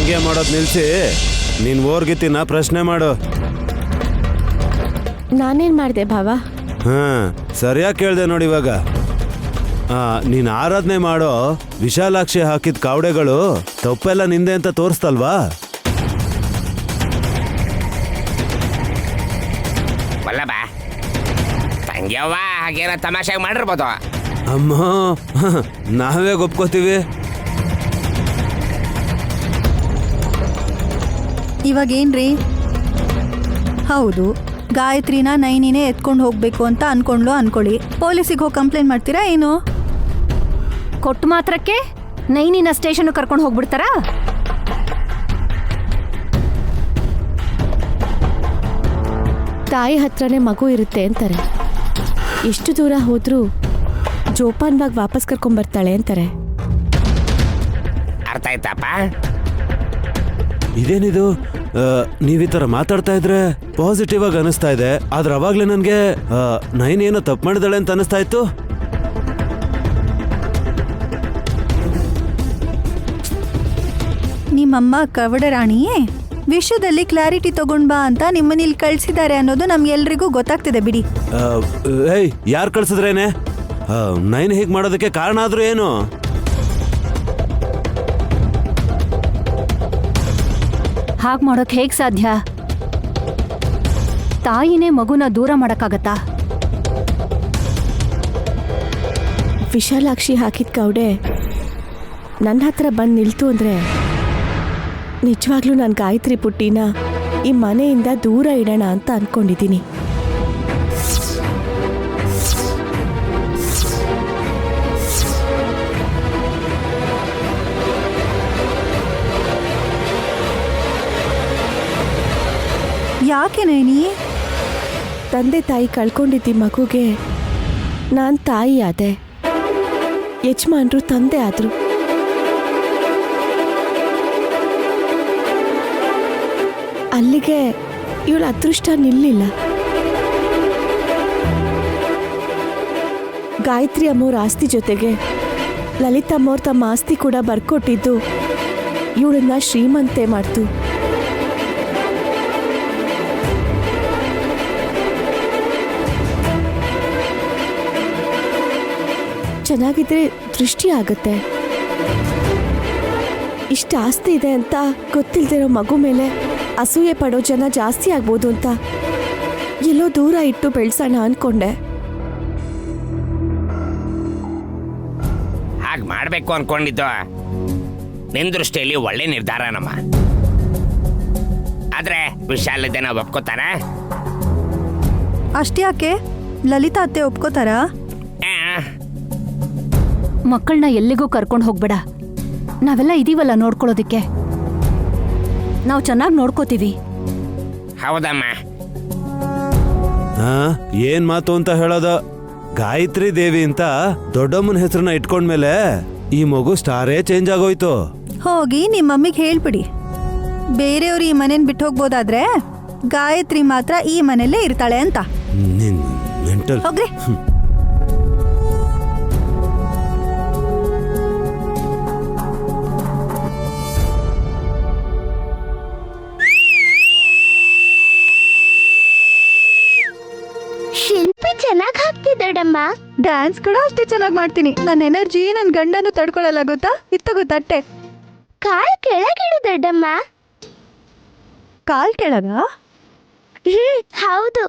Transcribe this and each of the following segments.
ವ್ಯಂಗ್ಯ ಮಾಡೋದು ನಿಲ್ಸಿ ನೀನ್ ಓರ್ಗಿತ್ತಿನ ಪ್ರಶ್ನೆ ಮಾಡು. ನಾನೇನ್ ಮಾಡ್ದೆ ಭಾವ? ಹಾ ಸರಿಯಾಗಿ ಕೇಳ್ದೆ ನೋಡಿ. ಇವಾಗ ನೀನ್ ಆರಾಧನೆ ಮಾಡೋ ವಿಶಾಲಾಕ್ಷಿ ಹಾಕಿದ ಕಾವಡೆಗಳು ತಪ್ಪೆಲ್ಲ ನಿಂದೆ ಅಂತ ತೋರಿಸ್ತಲ್ವಾ? ವಲ್ಲಭ ತಂಗ್ಯವ್ವ ಹಾಗೇನ ತಮಾಷೆಗೆ ಮಾಡಿರ್ಬೋದು. ಅಮ್ಮ ನಾವೇ ಒಪ್ಕೋತೀವಿ. ಇವಾಗೇನ್ರಿ? ಹೌದು, ಗಾಯತ್ರಿನ ನೈನಿನೇ ಎತ್ಕೊಂಡು ಹೋಗ್ಬೇಕು ಅಂತ ಅನ್ಕೊಳ್ಳಿ. ಪೊಲೀಸಿಗೆ ಹೋಗಿ ಕಂಪ್ಲೇಂಟ್ ಮಾಡ್ತೀರಾ ಏನು? ಕೊಟ್ಟು ಮಾತ್ರಕ್ಕೆ ನೈನಿನ ಸ್ಟೇಷನ್ ಕರ್ಕೊಂಡು ಹೋಗ್ಬಿಡ್ತಾರಾ? ತಾಯಿ ಹತ್ರನೇ ಮಗು ಇರುತ್ತೆ ಅಂತಾರೆ. ಎಷ್ಟು ದೂರ ಹೋದ್ರೂ ಜೋಪಾನ್ವಾಗಿ ವಾಪಸ್ ಕರ್ಕೊಂಡ್ಬರ್ತಾಳೆ ಅಂತಾರೆ. ಅರ್ಥ ಆಯ್ತಪ್ಪ? ಇದೇನಿದು? ನೀವ್ ಈ ತರ ಮಾತಾಡ್ತಾ ಇದ್ರೆ ಪಾಸಿಟಿವ್ ಆಗಿ ಅನಿಸ್ತಾ ಇದೆ. ಆದ್ರೆ ಅವಾಗ್ಲೇ ನನ್ಗೆ ನೈನ್ ಏನೋ ತಪ್ಪು ಮಾಡಿದಾಳೆ ಅಂತ ಅನಿಸ್ತಾ ಇತ್ತು. ನಿಮ್ಮಮ್ಮ ಕವಡ ರಾಣಿಯೇ ವಿಷಯದಲ್ಲಿ ಕ್ಲಾರಿಟಿ ತಗೊಂಡ್ ಬಾ ಅಂತ ನಿಮ್ಮನ್ನ ಇಲ್ಲಿ ಕಳ್ಸಿದ್ದಾರೆ ಅನ್ನೋದು ನಮ್ಗೆಲ್ರಿಗೂ ಗೊತ್ತಾಗ್ತಿದೆ ಬಿಡಿ. ಏಯ್ ಯಾರು ಕಳ್ಸಿದ್ರೇನೆ? ನೈನ್ ಹೀಗೆ ಮಾಡೋದಕ್ಕೆ ಕಾರಣ ಆದ್ರೂ ಏನು? ಹಾಗೆ ಮಾಡೋಕೆ ಹೇಗೆ ಸಾಧ್ಯ? ತಾಯಿನೇ ಮಗುನ ದೂರ ಮಾಡೋಕ್ಕಾಗತ್ತಾ? ವಿಶಾಲಾಕ್ಷಿ ಹಾಕಿದ ಕೌಡೆ ನನ್ನ ಹತ್ರ ಬಂದು ನಿಲ್ತು ಅಂದರೆ ನಿಜವಾಗ್ಲೂ ನಾನು ಗಾಯತ್ರಿ ಪುಟ್ಟಿನ ಈ ಮನೆಯಿಂದ ದೂರ ಇಡೋಣ ಅಂತ ಅಂದ್ಕೊಂಡಿದ್ದೀನಿ. ಯಾಕೆ ನೈನಿ? ತಂದೆ ತಾಯಿ ಕಳ್ಕೊಂಡಿದ್ದ ಮಗುಗೆ ನಾನು ತಾಯಿ ಆದೆ, ಯಜಮಾನ್ರು ತಂದೆ ಆದರು. ಅಲ್ಲಿಗೆ ಇವಳ ಅದೃಷ್ಟ ನಿಲ್ಲಿಲ್ಲ. ಗಾಯತ್ರಿ ಅಮ್ಮವ್ರ ಆಸ್ತಿ ಜೊತೆಗೆ ಲಲಿತಮ್ಮವ್ರ ತಮ್ಮ ಆಸ್ತಿ ಕೂಡ ಬರ್ಕೊಟ್ಟಿದ್ದು ಇವಳನ್ನ ಶ್ರೀಮಂತೆ ಮಾಡ್ತು. ಚೆನ್ನಾಗಿದ್ರೆ ದೃಷ್ಟಿ ಆಗತ್ತೆ. ಇಷ್ಟ ಆಸ್ತಿ ಇದೆ ಅಂತ ಗೊತ್ತಿಲ್ದಿರೋ ಮಗು ಮೇಲೆ ಅಸೂಯೆ ಪಡೋ ಜನ ಜಾಸ್ತಿ ಆಗ್ಬೋದು ಅಂತ ಎಲ್ಲೋ ದೂರ ಇಟ್ಟು ಬೆಳೆಸೋಣ ಅನ್ಕೊಂಡೆ. ಹಾಗೆ ಮಾಡಬೇಕು ಅನ್ಕೊಂಡಿದ್ದು ನಿನ್ನ ದೃಷ್ಟಿಯಲ್ಲಿ ಒಳ್ಳೆ ನಿರ್ಧಾರನಮ್ಮ. ಆದ್ರೆ ವಿಶಾಲದೇನ ಒಪ್ಕೋತಾನೆ? ಅಷ್ಟ್ಯಾಕೆ? ಲಲಿತಾ ಅತ್ತೆ ಒಪ್ಕೋತಾರಾ? ಮಕ್ಕಳನ್ನ ಎಲ್ಲಿಗೂ ಕರ್ಕೊಂಡು ಹೋಗ್ಬೇಡ. ನಾವೆಲ್ಲ ಇದೀವಲ್ಲ ನೋಡ್ಕೊಳ್ಳೋದಿಕ್ಕೆ. ನಾವು ಚೆನ್ನಾಗಿ ನೋಡ್ಕೋತೀವಿ. ಹೌದಮ್ಮ. ಏನ್ ಮಾತು ಅಂತ ಹೇಳೋದ? ಗಾಯತ್ರಿ ದೇವಿ ಅಂತ ದೊಡ್ಡಮ್ಮನ ಹೆಸರನ್ನ ಇಟ್ಕೊಂಡ್ಮೇಲೆ ಈ ಮಗು ಸ್ಟಾರೇ ಚೇಂಜ್ ಆಗೋಯ್ತು. ಹೋಗಿ ನಿಮ್ಮ ಮಮ್ಮಿಗೆ ಹೇಳ್ಬಿಡಿ, ಬೇರೆಯವ್ರು ಈ ಮನೇನ್ ಬಿಟ್ಟು ಹೋಗ್ಬೋದಾದ್ರೆ ಗಾಯತ್ರಿ ಮಾತ್ರ ಈ ಮನೆಯಲ್ಲೇ ಇರ್ತಾಳೆ ಅಂತ. ಮೆಂಟಲ್. ಹೋಗ್ರಿ. ಶಿಲ್ಪಿ ಚೆನ್ನಾಗಿ ಹಾಕ್ತಿದ್ದಡಮ್ಮ. ಡ್ಯಾನ್ಸ್ ಕೂಡ ಅಷ್ಟೇ ಚೆನ್ನಾಗಿ ಮಾಡ್ತೀನಿ. ನನ್ನ ಎನರ್ಜಿ ನನ್ನ ಗಂಡನು ತಡ್ಕೊಳ್ಳಲ್ಲ ಗೊತ್ತಾ? ಇತ್ತಗೋ ತಟ್ಟೆ. ಕಾಲ್ ಕೆಳಗಿಡು ದೊಡ್ಡಮ್ಮ. ಕಾಲ್ ಕೆಳಗ? ಹೌದು.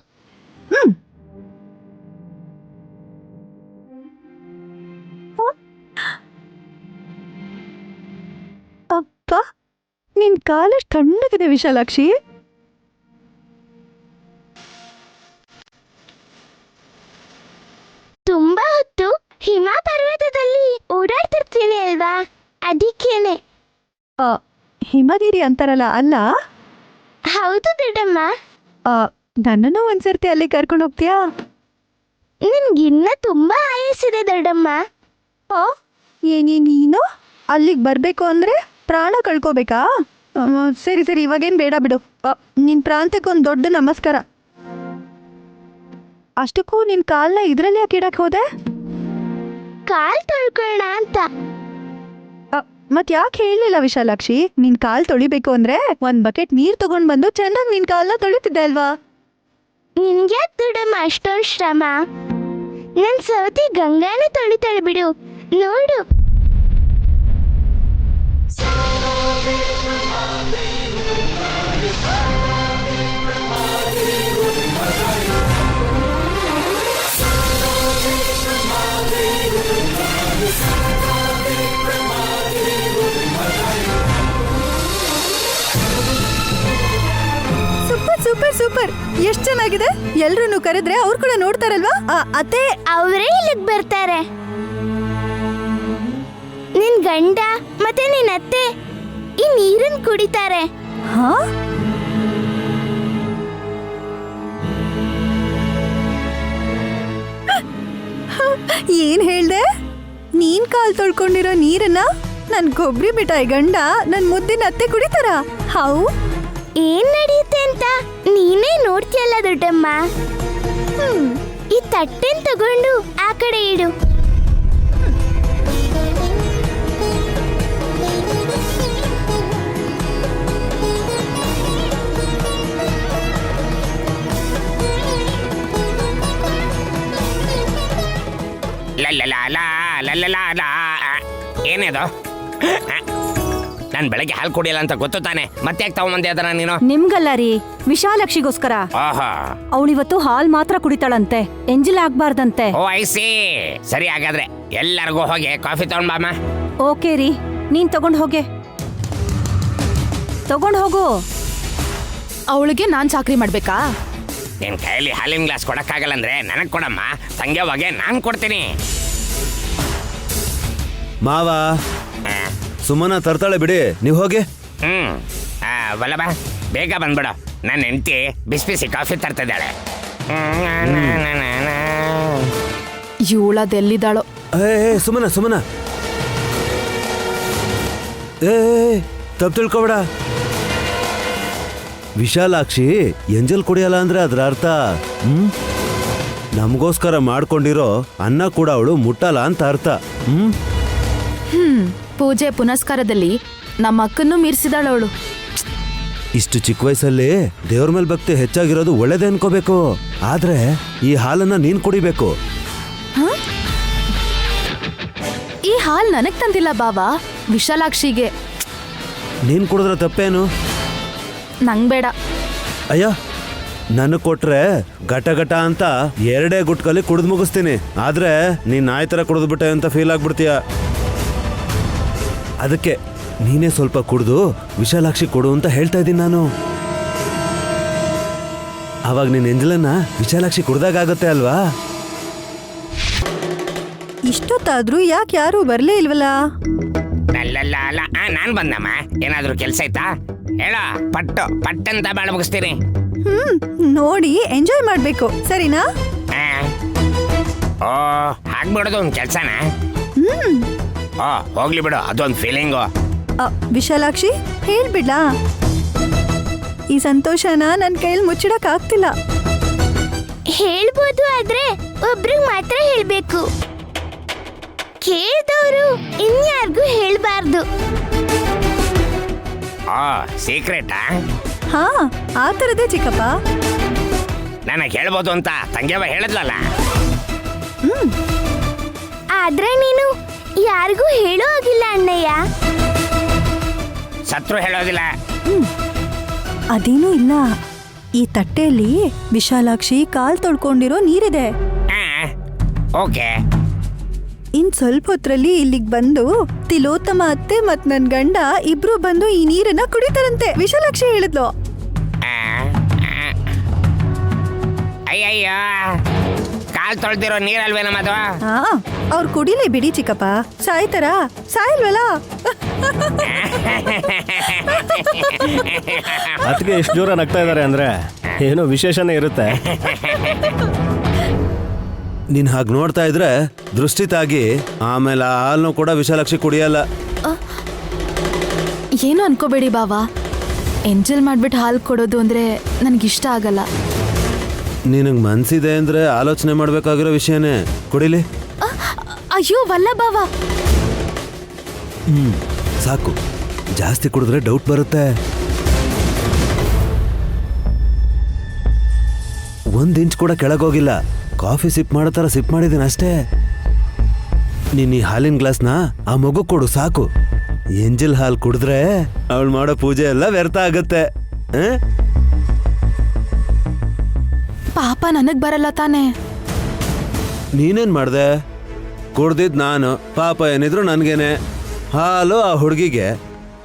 ಅಪ್ಪ, ನಿನ್ ಕಾಲಷ್ಟು ತಣ್ಣಗಿದೆ ವಿಶಾಲಾಕ್ಷಿ. ತುಂಬಾ ಹೊತ್ತು ಹಿಮ ಪರ್ವತದಲ್ಲಿ ಓಡಾಡ್ತಿರ್ತೀನಿ ಅಲ್ವಾ, ಅದಕ್ಕೇನೆ. ಹಿಮಗಿರಿ ಅಂತಾರಲ್ಲ ಅಲ್ಲ? ಹೌದು ದೊಡ್ಡಮ್ಮ. ನನ್ನನ್ನು ಒಂದ್ಸರ್ತಿ ಅಲ್ಲಿ ಕರ್ಕೊಂಡು ಹೋಗ್ತೀಯಾ? ನಿನ್ಗಿನ್ನ ತುಂಬಾ ಆಯಸ್ಸಿದೆ ದೊಡ್ಡಮ್ಮ. ನೀನು ಅಲ್ಲಿಗೆ ಬರಬೇಕು ಅಂದರೆ ಪ್ರಾಣ ಕಳ್ಕೋಬೇಕಾ? ಸರಿ ಸರಿ, ಇವಾಗೇನು ಬೇಡ ಬಿಡು. ನಿನ್ನ ಪ್ರಾಂತ್ಯಕ್ಕೊಂದು ದೊಡ್ಡ ನಮಸ್ಕಾರ. ಅಷ್ಟಕ್ಕೂ ನಿನ್ನ ಕಾಲನ್ನ ಇದರಲ್ಲಿ ಯಾಕೆ ಇಡಕ್ಕೆ ಹೋದೆ? ಕಾಲ್ ತೊಳ್ಕೊಳ್ಳೋಣ ಅಂತ. ಮತ್ ಯಾಕೆ ಹೇಳಿಲ್ಲ ವಿಶಾಲಾಕ್ಷಿ? ನಿನ್ ಕಾಲ್ ತೊಳಿಬೇಕು ಅಂದ್ರೆ ಒಂದ್ ಬಕೆಟ್ ನೀರ್ ತಗೊಂಡ್ ಬಂದು ಚೆನ್ನಾಗಿ ನಿನ್ ಕಾಲ್ನ ತೊಳಿತಿದ್ದೆ ಅಲ್ವಾ? ನಿನ್ಗ್ಯಾಕ್ ದೊಡ್ಡಮ್ಮ ಅಷ್ಟೊಂದು ಶ್ರಮ? ನನ್ ಸೌತಿ ಗಂಗಾನೇ ತೊಳಿತಾಳೆ ಬಿಡು, ನೋಡು. ಸೂಪರ್ ಸೂಪರ್ ಸೂಪರ್, ಎಷ್ಟ್ ಚೆನ್ನಾಗಿದೆ. ಎಲ್ರು ಕರೆದ್ರೆ ಅವ್ರು ಕೂಡ ನೋಡ್ತಾರಲ್ವಾ? ಅತ್ತೆ ಅವರೇ ಇಲ್ಲಿಗೆ ಬರ್ತಾರೆ. ನಿನ್ ಗಂಡ ಮತ್ತೆ ನಿನ್ ಅತ್ತೆ ಈ ನೀರನ್ ಕುಡಿತಾರೆ. ಹಾ? ಏನ್ ಹೇಳ್ದೆ? ನೀನ್ ಕಾಲ್ ತೊಳ್ಕೊಂಡಿರೋ ನೀರನ್ನ ನನ್ ಕೊಬ್ಬರಿ ಮಿಠಾಯಿ ಗಂಡ ನನ್ ಮುದ್ದಿನ ಅತ್ತೆ ಕುಡಿತಾರ? ಹೌ ಏನ್ ನಡೆಯುತ್ತೆ ಅಂತ ನೀನೇ ನೋಡ್ತೀಯಲ್ಲ ದೊಡ್ಡಮ್ಮ. ಈ ತಟ್ಟೆನ್ ತಗೊಂಡು ಆ ಕಡೆ ಇಡು. ಏನೇದು? ನಾನು ಬೆಳಗ್ಗೆ ಹಾಲು ಕುಡಿಯಲ್ಲ ಅಂತ ಗೊತ್ತು ತಾನೆ, ಮತ್ತೆ ಯಾಕೆ ತಗೊಂಬಂದೆ ಅದನ್ನ ನೀನು? ನಿಮ್ಗಲ್ಲ ರೀ, ವಿಶಾಲಾಕ್ಷಿಗೋಸ್ಕರ. ಓಹೋ, ಅವಳಿವತ್ತು ಹಾಲ್ ಮಾತ್ರ ಕುಡಿತಾಳಂತೆ, ಎಂಜಲ್ ಆಗ್ಬಾರ್ದಂತೆ. ಓ ಐಸಿ. ಸರಿ, ಹಾಗಾದ್ರೆ ಎಲ್ಲರಿಗೂ ಹೋಗಿ ಕಾಫಿ ತಗೊಂಡ್ ಬಾಮ. ಓಕೆ ರೀ, ನೀನ್ ತಗೊಂಡ್ ಹೋಗೆ. ತಗೊಂಡ್ ಹೋಗು. ಅವಳಿಗೆ ನಾನ್ ಚಾಕ್ರಿ ಮಾಡ್ಬೇಕಾ? ನಿನ್ ಕೈಯಲ್ಲಿ ಹಾಲಿನ ಗ್ಲಾಸ್ ಕೊಡಕ್ಕಾಗಲ್ಲ ಅಂದ್ರೆ ನನಗ್ ಕೊಡಮ್ಮ, ತಂಗ್ಯವಾಗೆ ನಾನ್ ಕೊಡ್ತೀನಿ. ಮಾವ, ಆ, ಸುಮ್ಮನ ತರ್ತಾಳೆ ಬಿಡಿ, ನೀವು ಹೋಗಿ. ವಲ್ಲಭ, ಬೇಗ ಬಂದ್ಬಿಡು. ನನ್ನ ಹೆಂಡತಿ ಬಿಸಿ ಬಿಸಿ ಕಾಫಿ ತರ್ತಿದ್ದಾಳೆ. ಇವಳದೆಲ್ಲಿದ್ದಾಳೋ? ಸುಮ್ಮನ ಸುಮ್ಮನ, ತಪ್ಪು ತಿಳ್ಕೊಬೇಡ. ವಿಶಾಲಾಕ್ಷಿ ಎಂಜಲ್ ಕುಡಿಯಲ್ಲ ಅಂದ್ರೆ ಅದ್ರ ಅರ್ಥ ನಮಗೋಸ್ಕರ ಮಾಡ್ಕೊಂಡಿರೋ ಅನ್ನ ಕೂಡ ಅವಳು ಮುಟ್ಟಲ್ಲ ಅಂತ ಅರ್ಥ. ಪೂಜೆ ಪುನಸ್ಕಾರದಲ್ಲಿ ನಮ್ಮ ಅಕ್ಕನ್ನು ಮೀರಿಸಿದಾಳವಳು. ಇಷ್ಟು ಚಿಕ್ಕ ವಯಸ್ಸಲ್ಲಿ ದೇವ್ರ ಮೇಲೆ ಭಕ್ತಿ ಹೆಚ್ಚಾಗಿರೋದು ಒಳ್ಳೇದೇ ಅನ್ಕೋಬೇಕು. ಆದ್ರೆ ಈ ಹಾಲನ್ನ ನೀನ್ ಕುಡಿಬೇಕು. ಈ ಹಾಲ್ ನನಗ್ ತಂದಿಲ್ಲ ಬಾವಾ, ವಿಶಾಲಾಕ್ಷಿಗೆ. ನೀನ್ ಕುಡಿದ್ರೆ ತಪ್ಪೇನು? ನಂಗ್ ಬೇಡ. ಅಯ್ಯೋ, ನನಗ್ ಕೊಟ್ರೆ ಘಟ ಘಟ ಅಂತ 2 ಗುಟ್ಕಲ್ಲಿ ಕುಡಿದು ಮುಗಿಸ್ತೀನಿ. ಆದ್ರೆ ನೀನ್ ನಾಯಿ ತರ ಕುಡಿದ್ಬಿಟ್ಟೆ ಅಂತ ಫೀಲ್ ಆಗ್ಬಿಡ್ತೀಯ. ಅದಕ್ಕೆ ನೀನೇ ಸ್ವಲ್ಪ ಕುಡಿದು ವಿಶಾಲಾಕ್ಷಿ ಕೊಡು ಅಂತ ಹೇಳ್ತಾ ಇದ್ದೀನಿ ನಾನು. ಅವಾಗ ನಿನ್ ಎಂಜಲನ್ನ ವಿಶಾಲಾಕ್ಷಿ ಕುಡ್ದಾಗತ್ತೆ ಅಲ್ವಾ? ಇಷ್ಟೊತ್ತಾದ್ರೂ ಯಾಕೆ ಯಾರು ಬರ್ಲೇ ಇಲ್ವಲ್ಲ? ನಾನ್ ಬಂದಮ್ಮ. ಏನಾದ್ರೂ ಕೆಲ್ಸ ಆಯ್ತಾ? ಹೇಳ, ಪಟ್ಟಂತ ಬಾಳ ಮುಗಿಸ್ತೀನಿ. ನೋಡಿ ಎಂಜಾಯ್ ಮಾಡ್ಬೇಕು, ಸರಿನಾ? ಓ, ಹಾಕ್ಬಿಡೋದು ಒಂದ್ ಕೆಲ್ಸನ? ಓ, ಹೋಗ್ಲಿ ಬಿಡು, ಅದೊಂದು ಫೀಲಿಂಗು. ವಿಶಾಲಾಕ್ಷಿ, ಹೇಳ್ಬಿಡ್ಲಾ? ಈ ಸಂತೋಷನ ನನ್ ಕೈಯಲ್ಲಿ ಮುಚ್ಚಿಡಕ್ ಆಗ್ತಿಲ್ಲ. ಹೇಳ್ಬೋದು, ಆದ್ರೆ ಒಬ್ರಿಗೆ ಮಾತ್ರ ಹೇಳ್ಬೇಕು. ಕೇಳಿದವರು ಇನ್ಯಾರಿಗೂ ಹೇಳ್ಬಾರ್ದು. ಓ, ಸೀಕ್ರೆಟಾ? ಹಾ, ಆ ತರದೇ ಚಿಕ್ಕಪ್ಪ. ನನಗೆ ಹೇಳ್ಬೋದು ಅಂತ ತಂಗ್ಯವ ಹೇಳಿದ್ಲಲ್ಲ. ಆದ್ರೆ ನೀನು ಯಾರಿಗೂ ಹೇಳೋ ಆಗಿಲ್ಲ ಅಣ್ಣಯ್ಯ. ಸತ್ರು ಹೇಳೋದಿಲ್ಲ. ಅದೇನೂ ಇಲ್ಲ. ಈ ತಟ್ಟೆಯಲ್ಲಿ ವಿಶಾಲಾಕ್ಷಿ ಕಾಲ್ ತೊಳ್ಕೊಂಡಿರೋ ನೀರಿದೆ. ಓಕೆ. ಇನ್ ಸ್ವಲ್ಪ ಹೊತ್ತರಲ್ಲಿ ಇಲ್ಲಿಗೆ ಬಂದು ತಿಲೋತ್ತಮ ಅತ್ತೆ ಮತ್ ನನ್ ಗಂಡ ಇಬ್ರು ಬಂದು ಈ ನೀರನ್ನ ಕುಡಿತಾರಂತೆ. ವಿಶಾಲಾಕ್ಷಿ ಹೇಳಿದ್ಲು. ಅಯ್ಯಯ್ಯ, ಕಾಲ್ ತೊಳ್ದಿರೋ ನೀರಲ್ವೇನಮ್ಮ ಅದು? ಹಾ, ಅವ್ರು ಕುಡಿಲೇ ಬಿಡಿ ಚಿಕ್ಕಪ್ಪ, ಸಾಯ್ತಾರ? ಸಾಯಲ್ವಲ್ಲ. ಅದಕ್ಕೆ ಎಷ್ಟು ಜೋರ ನಗ್ತಾ ಇದ್ದಾರೆ ಅಂದ್ರೆ ಏನೋ ವಿಶೇಷನೇ ಇರುತ್ತೆ. ನೀನ್ ಹಾಗೆ ನೋಡ್ತಾ ಇದ್ರೆ ದೃಷ್ಟಿ ತಾಗಿ ಆಮೇಲೆ ಆ ಹಾಲ್ನು ಕೂಡ ವಿಶಾಲಾಕ್ಷಿ ಕುಡಿಯಲ್ಲ. ಏನು ಅನ್ಕೋಬೇಡಿ ಬಾವಾ, ಎಂಜಲ್ ಮಾಡ್ಬಿಟ್ಟು ಹಾಲು ಕೊಡೋದು ಅಂದ್ರೆ ನನಗಿಷ್ಟ ಆಗಲ್ಲ. ನಿನಗೆ ಮನ್ಸಿದೆ ಅಂದ್ರೆ ಆಲೋಚನೆ ಮಾಡ್ಬೇಕಾಗಿರೋ ವಿಷಯನೇ. ಕುಡಿಲಿ. ಅಯ್ಯೋ ವಲ್ಲ ಬಾವಾ. ಸಾಕು. ಜಾಸ್ತಿ ಕುಡಿದ್ರೆ ಡೌಟ್ ಬರುತ್ತೆ. 1 ಇಂಚ್ ಕೂಡ ಕೆಳಗೋಗಿಲ್ಲ. ಕಾಫಿ ಸಿಪ್ ಮಾಡೋ ಥರ ಸಿಪ್ ಮಾಡಿದ್ದೀನಿ ಅಷ್ಟೇ. ನೀನ್ ಈ ಹಾಲಿನ ಗ್ಲಾಸ್ನ ಆ ಮಗು ಕೊಡು ಸಾಕು. ಎಂಜಲ್ ಹಾಲು ಕುಡಿದ್ರೆ ಅವಳು ಮಾಡೋ ಪೂಜೆ ಎಲ್ಲ ವ್ಯರ್ಥ ಆಗುತ್ತೆ. ಪಾಪ ನನಗ್ ಬರಲ್ಲ ತಾನೆ. ನೀನೇನ್ ಮಾಡ್ದೆ? ಕುಡ್ದಿದ್ ನಾನು, ಪಾಪ ಏನಿದ್ರು ನನ್ಗೇನೆ. ಹಾಲು ಆ ಹುಡುಗಿಗೆ,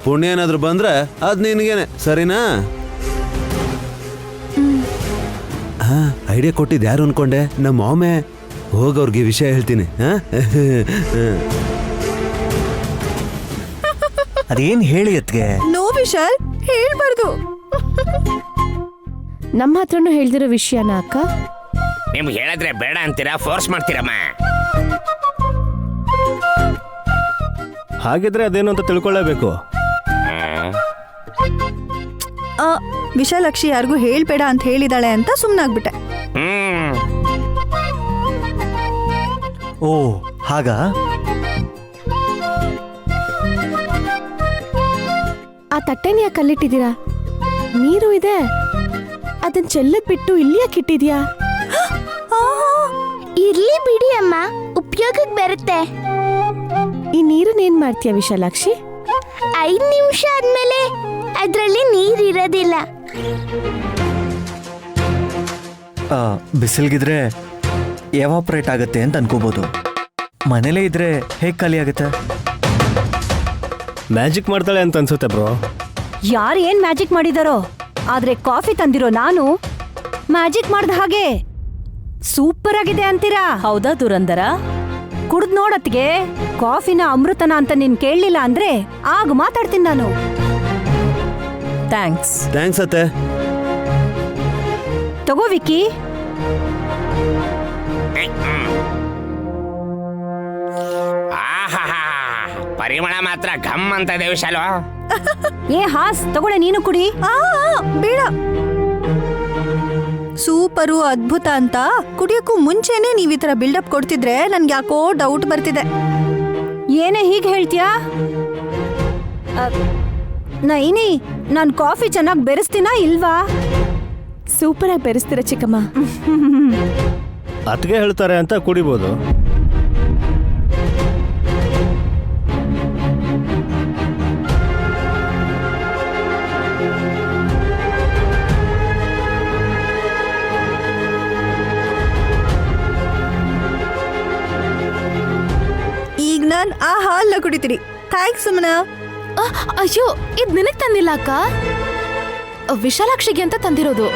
ಪುಣ್ಯ ಏನಾದ್ರು ಬಂದ್ರೆ ಅದ್ ನಿನ್ಗೇನೆ, ಸರಿನಾ? ಹಾ, ಐಡಿಯಾ ಕೊಟ್ಟಿದ್ ಯಾರು ಅನ್ಕೊಂಡೆ? ನಮ್ಮ ಮಾಮೆ. ಹೋಗವ್ರಿಗೆ ವಿಷಯ ಹೇಳ್ತೀನಿ. ಅದೇನ್ ಹೇಳಿ ಅತ್ಗೆ? ನೋ ವಿಶಾಲ್, ಹೇಳ್ಬಾರ್ದು. ನಮ್ಮ ಹತ್ರನೂ ಹೇಳ್ದಿರೋ ವಿಷಯನ ಅಕ್ಕ. ನಿಮ್ಗೆ ಹೇಳಿದ್ರೆ ಬೇಡ ಅಂತೀರಾ, ಫೋರ್ಸ್ ಮಾಡ್ತೀರಮ್ಮ. ಹಾಗಿದ್ರೆ ಅದೇನು ಅಂತ ತಿಳ್ಕೊಳ್ಳೇಬೇಕು. ವಿಶಾಲಾಕ್ಷಿ ಯಾರಿಗೂ ಹೇಳ್ಬೇಡ ಅಂತ ಹೇಳಿದಾಳೆ ಅಂತ ಸುಮ್ಮನಾಗ್ಬಿಟ್ಟೆ. ಓ ಹಾಗಾ? ಆ ತಟ್ಟೆನ ಯಾಕೆ ಕಲ್ಲಿಟ್ಟಿದ್ದೀರಾ? ನೀರು ಇದೆ, ಅದನ್ನ ಚೆಲ್ಲದ್ ಬಿಟ್ಟು ಇಲ್ಲಿ ಯಾಕೆ ಇಟ್ಟಿದ್ಯಾ? ಇರ್ಲಿ ಬಿಡಿ ಅಮ್ಮ, ಉಪಯೋಗಕ್ಕೆ ಬರುತ್ತೆ. ಈ ನೀರನ್ನ ಏನ್ ಮಾಡ್ತೀಯ ವಿಶಾಲಾಕ್ಷಿ? 5 ನಿಮಿಷ ಆದ್ಮೇಲೆ ಅದ್ರಲ್ಲಿ ನೀರಿರೋದಿಲ್ಲ. ಬಿಸಿಲ್ಗಿದ್ರೆ ಎವಾಪರೇಟ್ ಆಗುತ್ತೆ ಅಂತ ಅನ್ಕೋಬಹುದು. ಮನೇಲೇ ಇದ್ರೆ ಹೇಗೆ ಖಾಲಿ ಆಗುತ್ತೆ? ಮ್ಯಾಜಿಕ್ ಮಾಡ್ತಾಳೆ ಅಂತ ಅನ್ಸುತ್ತೆ ಬ್ರೋ. ಯಾರು ಏನ್ ಮ್ಯಾಜಿಕ್ ಮಾಡಿದಾರೋ, ಆದ್ರೆ ಕಾಫಿ ತಂದಿರೋ ನಾನು ಮ್ಯಾಜಿಕ್ ಮಾಡ್ದ ಹಾಗೆ ಸೂಪರ್ ಆಗಿದೆ ಅಂತೀರಾ? ಹೌದಾ ದುರಂದರ? ಕುಡ್ದ್ ನೋಡತ್ಗೆ ಕಾಫಿನ ಅಮೃತನ ಅಂತ ನೀನ್ ಕೇಳಲಿಲ್ಲ ಅಂದ್ರೆ ಆಗ ಮಾತಾಡ್ತೀನಿ ನಾನು. ಥ್ಯಾಂಕ್ಸ್. ಥ್ಯಾಂಕ್ಸ್ ಅತ್ತೆ. ತಗೋ ವಿಕ್ಕಿ. ಆಹಾ, ಪರಿಮಳ ಮಾತ್ರ ಘಮ್ ಅಂತ ಇದೆ ವಿಶಾಲು. ಏ ಹಾಸ್, ತಗೊಳ್ಳೆ ನೀನು ಕುಡಿ. ಬೇಡ. ಸೂಪರು, ಅದ್ಭುತ ಅಂತ ಕುಡಿಯೋಕ್ಕೂ ಮುಂಚೆನೆ ನೀವ್ ಈ ತರ ಬಿಲ್ಡಪ್ ಕೊಡ್ತಿದ್ರೆ ನನ್ಗೆ ಯಾಕೋ ಡೌಟ್ ಬರ್ತಿದೆ. ಏನೇ ಹೀಗೆ ಹೇಳ್ತೀಯಾ? ನೈನಿ, ನಾನ್ ಕಾಫಿ ಚೆನ್ನಾಗಿ ಬೆರೆಸ್ತೀನಾ ಇಲ್ವಾ? ಸೂಪರ್ ಆಗಿ ಬೆರೆಸ್ತೀರ ಚಿಕ್ಕಮ್ಮ. ಅತ್ಗೆ ಹೇಳ್ತಾರೆ ಅಂತ ಕುಡಿಬೋದು. ಈಗ ನಾನ್ ಆ ಹಾಲ್ನ ಕುಡಿತೀನಿ. ಥ್ಯಾಂಕ್ಸ್ ಸುಮನ. ಅಯ್ಯೋ, ಇದ್ ನಿನಗ್ ತಂದಿಲ್ಲ ಅಕ್ಕ, ವಿಶಾಲಾಕ್ಷಿಗೆ ಅಂತ ತಂದಿರೋದು.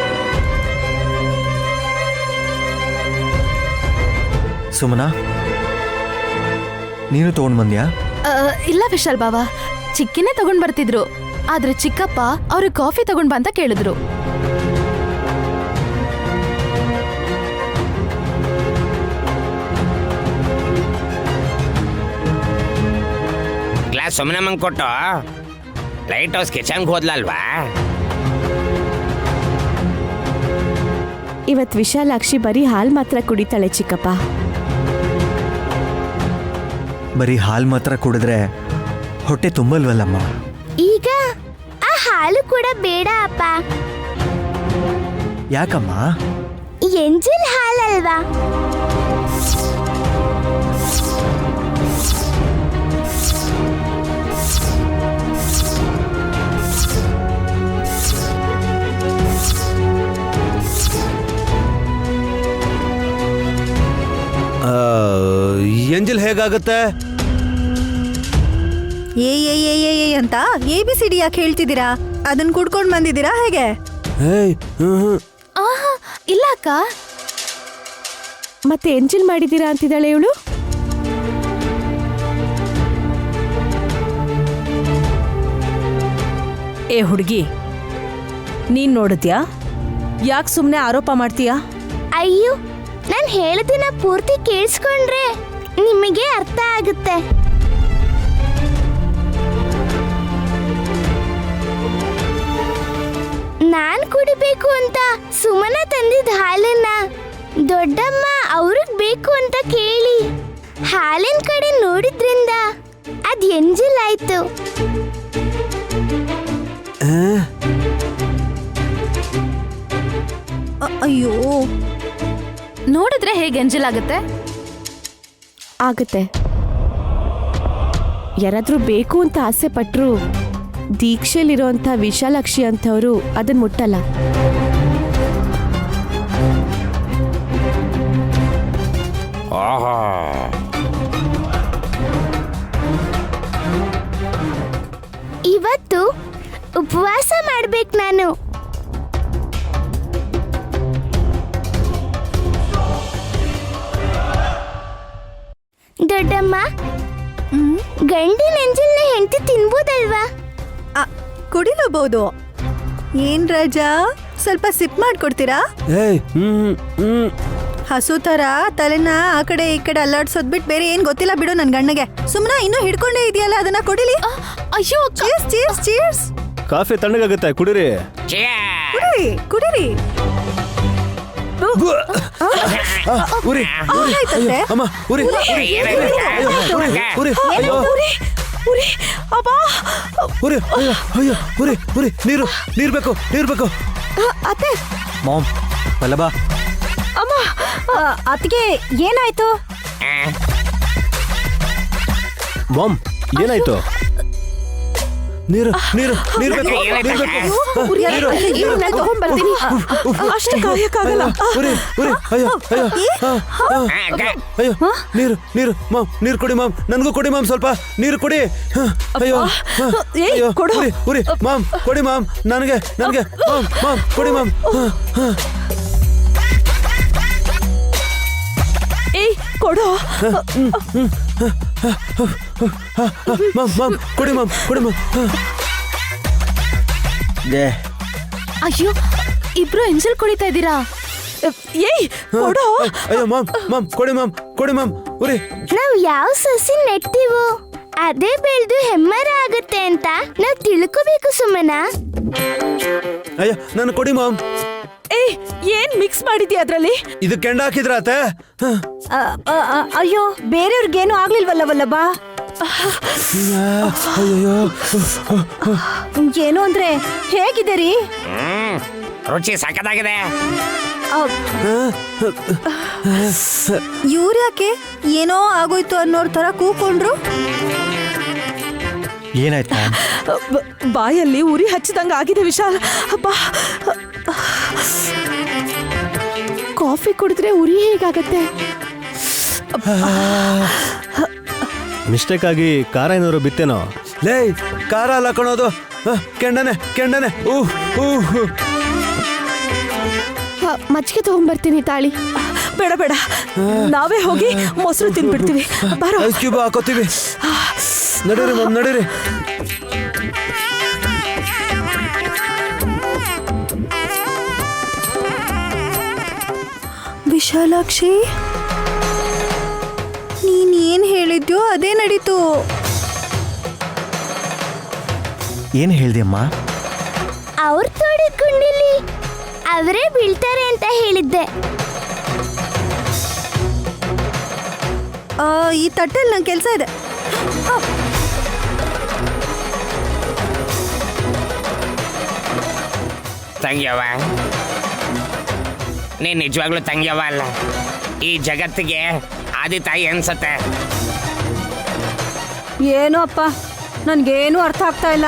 ಸುಮನಾ, ನೀನು ತಗೊಂಡ್ ಬಂದ್ಯಾ? ಇಲ್ಲ ವಿಶಾಲ್ ಬಾವ, ಚಿಕ್ಕಿನೇ ತಗೊಂಡ್ ಬರ್ತಿದ್ರು. ಆದ್ರೆ ಚಿಕ್ಕಪ್ಪ ಅವ್ರಿಗೆ ಕಾಫಿ ತಗೊಂಡ್ ಬಾ ಅಂತ ಕೇಳಿದ್ರು. ಗ್ಲಾಸ್ ಸುಮ್ಮನೆ ಕೊಟ್ಟು ಲೈಟ್ ಹೌಸ್ ಕಿಚನ್ಗೆ ಹೋದ್ಲಲ್ವಾ? ಇವತ್ ವಿಶಾಲಾಕ್ಷಿ ಬರೀ ಹಾಲ್ ಮಾತ್ರ ಕುಡಿತಾಳೆ ಚಿಕ್ಕಪ್ಪ. ಬರೀ ಹಾಲ್ ಮಾತ್ರ ಕುಡಿದ್ರೆ ಹೊಟ್ಟೆ ತುಂಬಲ್ವಲ್ಲಮ್ಮ? ಈಗ ಆ ಹಾಲು ಕೂಡ ಬೇಡ ಅಪ್ಪ. ಯಾಕಮ್ಮ? ಎಂಜಲ್ ಹಾಲಲ್ವಾ? ಎಂಜಲ್ ಹೇಗಾಗುತ್ತೆ? ಏ ಅಂತ ABCD ಯಾಕೆ ಹೇಳ್ತಿದ್ದೀರಾ? ಅದನ್ನ ಕುಡ್ಕೊಂಡ್ ಬಂದಿದ್ದೀರಾ ಹೇಗೆ? ಇಲ್ಲ ಅಕ್ಕ. ಮತ್ತೆ ಎಂಜಿಲ್ ಮಾಡಿದ್ದೀರಾ ಅಂತಿದ್ದಾಳೆ ಇವಳು. ಏ ಹುಡುಗಿ, ನೀನ್ ನೋಡಿದ್ಯಾ? ಯಾಕೆ ಸುಮ್ಮನೆ ಆರೋಪ ಮಾಡ್ತೀಯಾ? ಅಯ್ಯೋ, ನಾನು ಹೇಳೋದನ್ನ ಪೂರ್ತಿ ಕೇಳಿಸ್ಕೊಂಡ್ರೆ ನಿಮಗೆ ಅರ್ಥ ಆಗುತ್ತೆ. ನಾನ್ ಕುಡಿಬೇಕು ಅಂತ ಸುಮನ ತಂದಿದ್ದ ಹಾಲನ್ನ ದೊಡ್ಡಮ್ಮ ಅವ್ರಿಗೆ ಬೇಕು ಅಂತ ಕೇಳಿ ಹಾಲಿನ ಕಡೆ ನೋಡಿದ್ರಿಂದ ಅದ್ ಎಂಜಿಲ್ ಆಯ್ತು. ಅಯ್ಯೋ, ನೋಡಿದ್ರೆ ಹೇಗೆ ಎಂಜಲ್ ಆಗುತ್ತೆ? ಆಗತ್ತೆ. ಯಾರಾದ್ರೂ ಬೇಕು ಅಂತ ಆಸೆ ಪಟ್ರು ದೀಕ್ಷೆಲಿರೋಂಥ ವಿಶಾಲಾಕ್ಷಿ ಅಂತವ್ರು ಅದನ್ನ ಮುಟ್ಟಲ್ಲ. ಓಹೋ, ಇವತ್ತು ಉಪವಾಸ ಮಾಡ್ಬೇಕು ನಾನು. ದೊಡ್ಡಮ್ಮ, ಗಂಡಿನ ಎಂಜಲ್ನ ಹೆಂಡತಿ ತಿನ್ಬೋದಲ್ವಾ? ಕುಡಿಲಬಹುದು. ಏನ್ ರಾಜಾ, ಸ್ವಲ್ಪ ಸಿಪ್ ಮಾಡ್ಕೊಡ್ತೀರಾ? ಏಯ್ ಹಸು ತರ ತಲೆನ ಆ ಕಡೆ ಈ ಕಡೆ ಅಲ್ಲಾಡ್ಸೋದ್ ಬಿಟ್ಟು ಬೇರೆ ಏನ್ ಗೊತ್ತಿಲ್ಲ ಬಿಡು ನನ್ ಗಣ್ಣಗೆ. ಸುಮ್ನ ಇನ್ನೂ ಹಿಡ್ಕೊಂಡೇ ಇದೆಯಲ್ಲ, ಅದನ್ನ ಕುಡಿಲಿ. ಅಯ್ಯೋ, ಚೀರ್ಸ್ ಚೀರ್ಸ್ ಚೀರ್ಸ್. ಕಾಫಿ ತಣ್ಣಗಾಗುತ್ತೆ, ಕುಡಿರಿ. ಕುಡಿರಿ ಕುಡಿರಿ. ಉರಿ ಆಯ್ತಂತೆ. ಅಮ್ಮ, ಉರಿ ಉರಿ, ಅಯ್ಯೋ ಉರಿ, ಅಬ್ಬಾ! ಉರಿ, ಅಯ್ಯೋ ಅಯ್ಯೋ, ಉರಿ ಉರಿ, ನೀರು ನೀರು ಬೇಕು, ನೀರು ಬೇಕು. ಅತ್ತೆ, ಮಾಮ್, ವಲ್ಲಭ, ಅಮ್ಮ, ಅತ್ತಿಗೆ ಏನಾಯ್ತು? ಮಾಮ್, ಏನಾಯ್ತು? ನೀರು ನೀರು ನೀರು ಬೇಕು, ನೀರು ಬೇಕು. ನೀರು, ತಗೊಂಡ್ಬರ್ತೀನಿ. ಅಷ್ಟು ಕಾಯಕ್ಕಾಗಲ್ಲ. ಉರಿ ಉರಿ, ಅಯ್ಯೋ ಅಯ್ಯೋ, ಅಯ್ಯೋ, ನೀರು ನೀರು, ಮಾಮ್, ನೀರು ಕೊಡಿ ಮಾಮ್, ನನಗೂ ಕೊಡಿ ಮಾಮ್, ಸ್ವಲ್ಪ ನೀರು ಕೊಡಿ. ಅಯ್ಯೋ ಅಯ್ಯೋ, ಉರಿ ಉರಿ, ಮಾಮ್ ಕೊಡಿ ಮಾಮ್, ನನಗೆ ನನಗೆ, ಮಾಮ್ ಮಾಮ್ ಕೊಡಿ ಮಾಮ್. ಏಯ್, ಕೊಡು. ಮಾಮ್ ಮಾಮ್ ಕೊಡಿ ಮಾಮ್, ಕೊಡಿ ಮಾಮ್. ಅಯ್ಯೋ, ಇಬ್ರು ಎಂಜಲ್ ಕುಡಿತಾ ಇದ್ದೀರಾ? ಏಯ್, ಕೊಡು. ಅಯ್ಯೋ ಮಾಮ್ ಮಾಮ್ ಕೊಡಿ ಮಾಮ್, ಕೊಡಿ ಮಾಮ್, ಉರಿ. ನಾವ್ ಯಾವ ಸಸಿ ನೆಟ್ಟಿವೋ ಅದೇ ಬೆಳೆದು ಹೆಮ್ಮರ ಆಗುತ್ತೆ ಅಂತ ನಾವ್ ತಿಳ್ಕೋಬೇಕು ಸುಮನ. ಅಯ್ಯೋ ನಾನು ಕೊಡಿ ಮಾಮ್. ಏಯ್, ಏನ್ ಮಿಕ್ಸ್ ಮಾಡಿದ್ಯಾ ಅದ್ರಲ್ಲಿ? ಇದು ಕೆಂಡ ಹಾಕಿದ್ರ ಅತ್ತೆ? ಅಯ್ಯೋ, ಬೇರೆಯವ್ರಿಗೇನು ಆಗ್ಲಿಲ್ವಲ್ಲ ವಲ್ಲಭ? ಅಯ್ಯೋ, ಏನು ಅಂದ್ರೆ ಹೇಗಿದೆ ರೀ? ರುಚಿ ಸಖತ್ತಾಗಿದೆ. ಇವ್ರ್ಯಾಕೆ ಏನೋ ಆಗೋಯ್ತು ಅನ್ನೋರ್ ತರ ಕೂಕೊಂಡ್ರು. ಏನಾಯ್ತು ಮ್ಯಾಮ್? ಬಾಯಲ್ಲಿ ಉರಿ ಹಚ್ಚಿದಂಗ ಆಗಿದೆ ವಿಶಾಲ್. ಅಬ್ಬಾ, ಕಾಫಿ ಕುಡಿದ್ರೆ ಉರಿ ಹೇಗಾಗತ್ತೆ? ಮಿಸ್ಟೇಕ್ ಆಗಿ ಖಾರ ಏನಾದ್ರು ಬಿತ್ತೇನೋ? ಲೇ, ಖಾರ ಅಲ್ಲ ಕಣೋದು, ಕೆಂಡನೆ ಕೆಂಡನೆ. ಮಜ್ಜಿಗೆ ತಗೊಂಡ್ಬರ್ತೀನಿ ತಾಳಿ. ಬೇಡ ಬೇಡ, ನಾವೇ ಹೋಗಿ ಮೊಸರು ತಿನ್ಬಿಡ್ತೀವಿ. ಬಾರೋ. ಐಸ್ ಕ್ಯೂಬ್ ಹಾಕೋತೀವಿ. ನಡೀರಿ ಮಾಮ್, ನಡೀರಿ. ವಿಶಾಲಾಕ್ಷಿ, ನೀನ್ ಏನ್ ಹೇಳಿದ್ಯೋ ಅದೇ ನಡೀತು. ಏನ್ ಹೇಳ್ದೆ ಅಮ್ಮ? ಅವ್ರ ತೋಡಿದ ಗುಂಡಿಲಿ ಅವರೇ ಬೀಳ್ತಾರೆ ಅಂತ ಹೇಳಿದ್ದೆ. ಈ ತಟ್ಟೆಲ್ ನಂಗೆ ಕೆಲಸ ಇದೆ. ತಂಗ್ಯವ, ನೀನ್ ನಿಜವಾಗ್ಲೂ ತಂಗ್ಯವ ಅಲ್ಲ, ಈ ಜಗತ್ತಿಗೆ ಆದಿ ತಾಯಿ ಅನ್ಸತ್ತೆ. ಏನೋ ಅಪ್ಪ, ನನ್ಗೇನು ಅರ್ಥ ಆಗ್ತಾ ಇಲ್ಲ.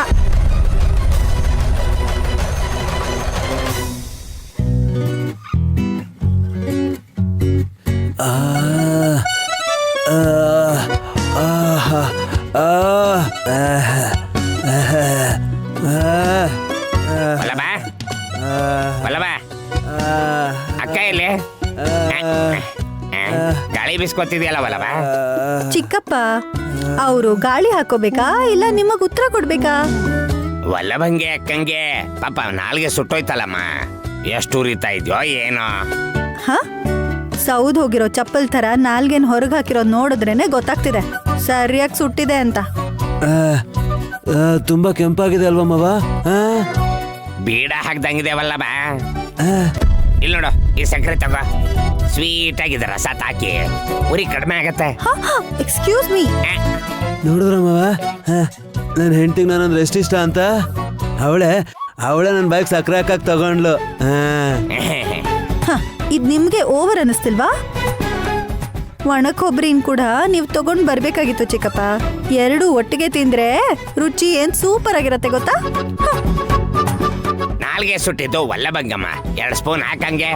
ವಲ್ಲಭ, ವಲ್ಲಭ, ಅಕ್ಕ ಇಲ್ಲಿ ಗಾಳಿ ಬಿಸ್ಕೊತಿದ್ಯಲ್ಲ ವಲ್ಲಭ. ಚಿಕ್ಕಪ್ಪ, ಅವರು ಗಾಳಿ ಹಾಕೋಬೇಕಾ ಇಲ್ಲ ನಿಮಗ್ ಉತ್ತರ ಕೊಡ್ಬೇಕಾ? ವಲ್ಲಭಂಗೆ ಅಕ್ಕಂಗೆ ಪಾಪ ನಾಲ್ಗೆ ಸುಟ್ಟೋಯ್ತಲ್ಲಮ್ಮ, ಎಷ್ಟು ಉರಿತಾ ಇದ್ಯೋ ಏನೋ. ಹ, ಸೌದ್ ಹೋಗಿರೋ ಚಪ್ಪಲ್ ತರ ನಾಲ್ಗೆನ್ ಹೊರಗ್ ಹಾಕಿರೋದ್ ನೋಡಿದ್ರೇನೆ ಗೊತ್ತಾಗ್ತಿದೆ ಸರಿಯಾಗಿ ಸುಟ್ಟಿದೆ ಅಂತ. ತುಂಬಾ ಕೆಂಪಾಗಿದೆ ಅಲ್ವಾ ಮಾವ? ಬೀಡ ಹಾಕ್ದಂಗಿದೆ ವಲ್ಲಭ. ಇಲ್ಲಿ ನೋಡು, ಈ ಸಕ್ಕರೆ ತಗೋ. ಸ್ವೀಟ್ ಆಗಿದೆ ರಸ ತಾಕಿ ಉರಿ ಕಡಿಮೆ ಆಗತ್ತೆ. Excuse me. ನೋಡಿದ್ರ ಮಾವ ನನ್ನ ಹೆಂಡತಿಗೆ ನಾನಂದ್ರೆ ಎಷ್ಟಿಷ್ಟ ಅಂತ. ಅವಳೆ ನನ್ನ ಬೈಕ್ ಸಕ್ಕರೆ ಹಾಕಕ್ ತಗೊಂಡ್ಲು. ಇದು ನಿಮ್ಗೆ ಓವರ್ ಅನ್ನಿಸ್ತಿಲ್ವಾ? ಒಣ ಕೊಬ್ಬರಿನ್ ಕೂಡ ನೀವು ತಗೊಂಡ್ ಬರ್ಬೇಕಾಗಿತ್ತು ಚಿಕ್ಕಪ್ಪ. ಎರಡು ಒಟ್ಟಿಗೆ ತಿಂದ್ರೆ ರುಚಿ ಏನ್ ಸೂಪರ್ ಆಗಿರತ್ತೆ ಗೊತ್ತಾ? ನಾಲ್ಗೆ ಸುಟ್ಟಿದ್ದು ಒಲ್ಲ ಬಂಗಮ್ಮ, 2 ಸ್ಪೂನ್ ಹಾಕಂಗೆ.